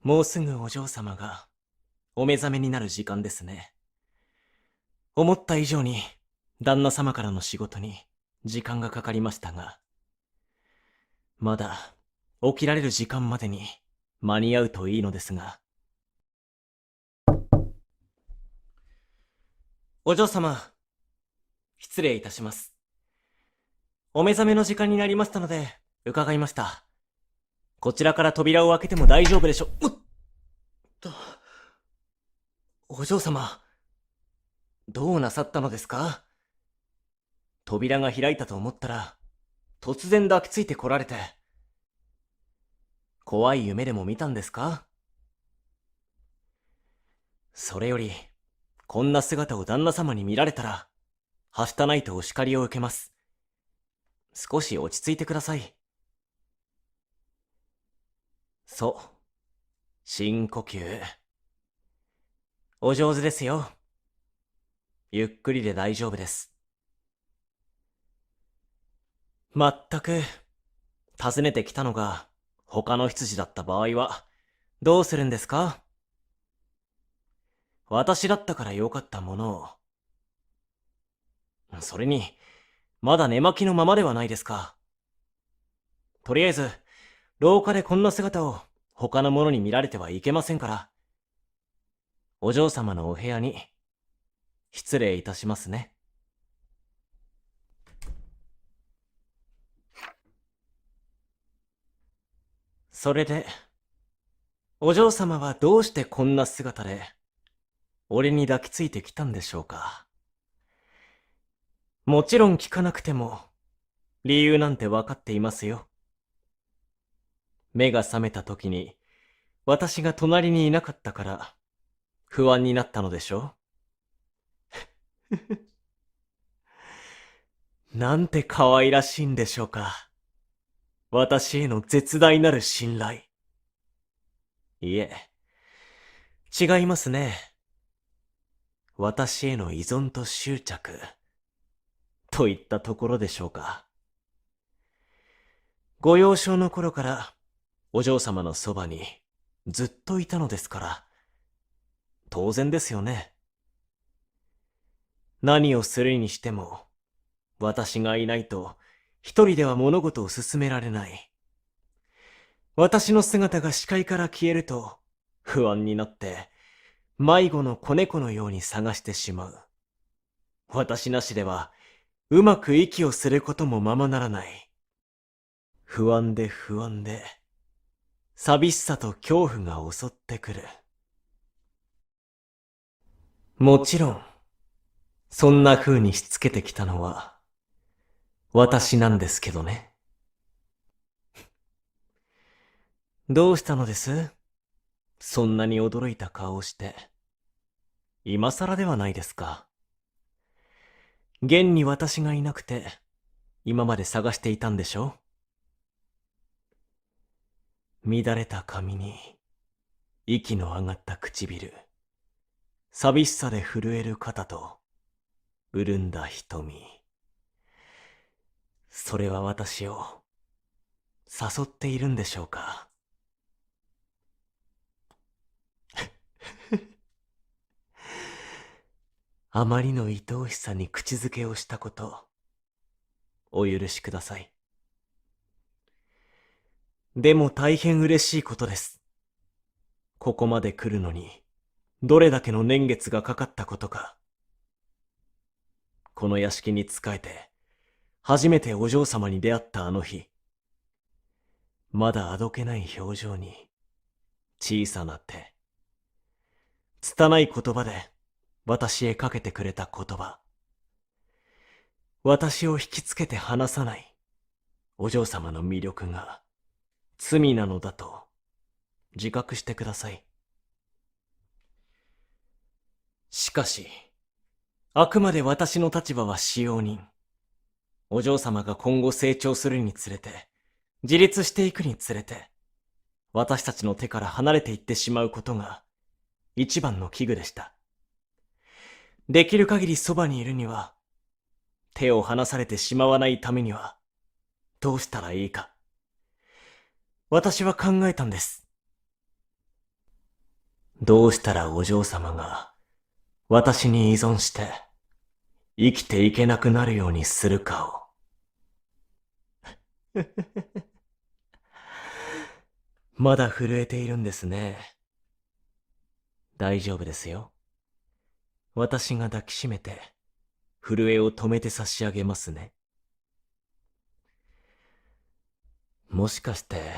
もうすぐお嬢様がお目覚めになる時間ですね。思った以上に旦那様からの仕事に時間がかかりましたが、まだ起きられる時間までに間に合うといいのですが。お嬢様、失礼いたします。お目覚めの時間になりましたので伺いました。こちらから扉を開けても大丈夫でしょう。お嬢様、どうなさったのですか？扉が開いたと思ったら、突然抱きついて来られて。怖い夢でも見たんですか？それより、こんな姿を旦那様に見られたら、はしたないとお叱りを受けます。少し落ち着いてください。そう。深呼吸。お上手ですよ。ゆっくりで大丈夫です。まったく、訪ねてきたのが他の執事だった場合は、どうするんですか？私だったからよかったものを。それに、まだ寝巻きのままではないですか。とりあえず、廊下でこんな姿を他の者に見られてはいけませんから。お嬢様のお部屋に、失礼いたしますね。それで、お嬢様はどうしてこんな姿で、俺に抱きついてきたんでしょうか。もちろん聞かなくても、理由なんてわかっていますよ。目が覚めた時に、私が隣にいなかったから、不安になったのでしょう。なんて可愛らしいんでしょうか。私への絶大なる信頼。いえ、違いますね。私への依存と執着、といったところでしょうか。ご幼少の頃から、お嬢様のそばに、ずっといたのですから、当然ですよね。何をするにしても、私がいないと、一人では物事を進められない。私の姿が視界から消えると、不安になって、迷子の子猫のように探してしまう。私なしでは、うまく息をすることもままならない。不安で不安で、寂しさと恐怖が襲ってくる。もちろん、そんな風にしつけてきたのは、私なんですけどね。どうしたのです？そんなに驚いた顔をして。今更ではないですか。現に私がいなくて、今まで探していたんでしょ？乱れた髪に、息の上がった唇、寂しさで震える肩と、潤んだ瞳。それは私を、誘っているんでしょうか。あまりの愛おしさに口づけをしたこと、お許しください。でも大変嬉しいことです。ここまで来るのに、どれだけの年月がかかったことか。この屋敷に仕えて、初めてお嬢様に出会ったあの日、まだあどけない表情に、小さな手、拙い言葉で私へかけてくれた言葉。私を引きつけて離さないお嬢様の魅力が罪なのだと自覚してください。しかし、あくまで私の立場は使用人。お嬢様が今後成長するにつれて、自立していくにつれて、私たちの手から離れていってしまうことが一番の危惧でした。できる限りそばにいるには、手を離されてしまわないためには、どうしたらいいか。私は考えたんです。どうしたらお嬢様が私に依存して生きていけなくなるようにするかを。まだ震えているんですね。大丈夫ですよ。私が抱きしめて震えを止めて差し上げますね。もしかして、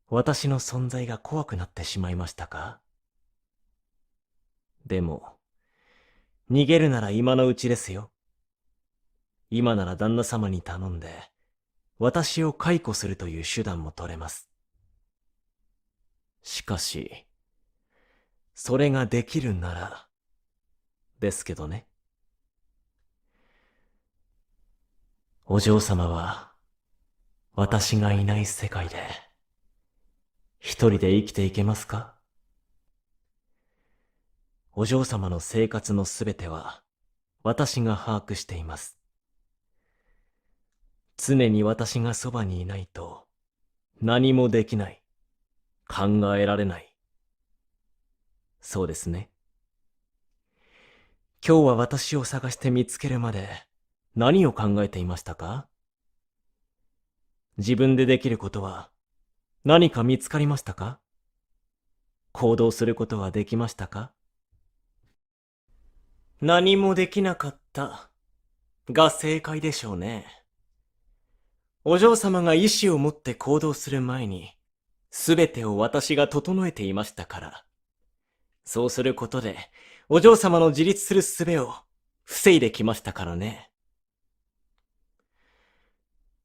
私の存在が怖くなってしまいましたか？でも、逃げるなら今のうちですよ。今なら旦那様に頼んで、私を解雇するという手段も取れます。しかし、それができるなら、ですけどね。お嬢様は、私がいない世界で、一人で生きていけますか？お嬢様の生活のすべては、私が把握しています。常に私がそばにいないと、何もできない。考えられない。そうですね。今日は私を探して見つけるまで、何を考えていましたか？自分でできることは、何か見つかりましたか？行動することはできましたか？何もできなかったが正解でしょうね。お嬢様が意志を持って行動する前に、すべてを私が整えていましたから。そうすることで、お嬢様の自立する術を防いできましたからね。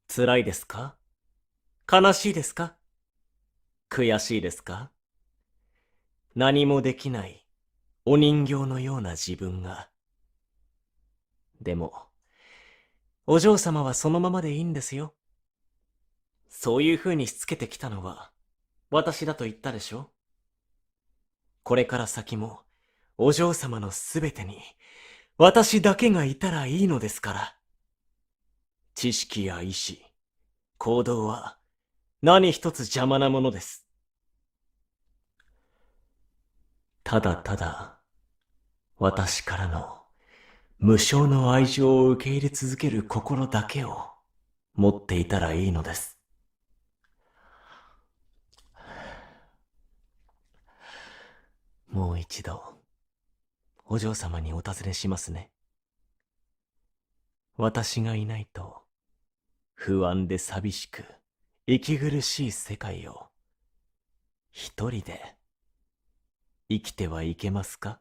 辛いですか？悲しいですか？悔しいですか？何もできないお人形のような自分が。でも、お嬢様はそのままでいいんですよ。そういう風にしつけてきたのは、私だと言ったでしょ？これから先も、お嬢様のすべてに、私だけがいたらいいのですから。知識や意志、行動は、何一つ邪魔なものです。ただただ、私からの無償の愛情を受け入れ続ける心だけを持っていたらいいのです。もう一度、お嬢様にお尋ねしますね。私がいないと、不安で寂しく、息苦しい世界を、一人で生きてはいけますか？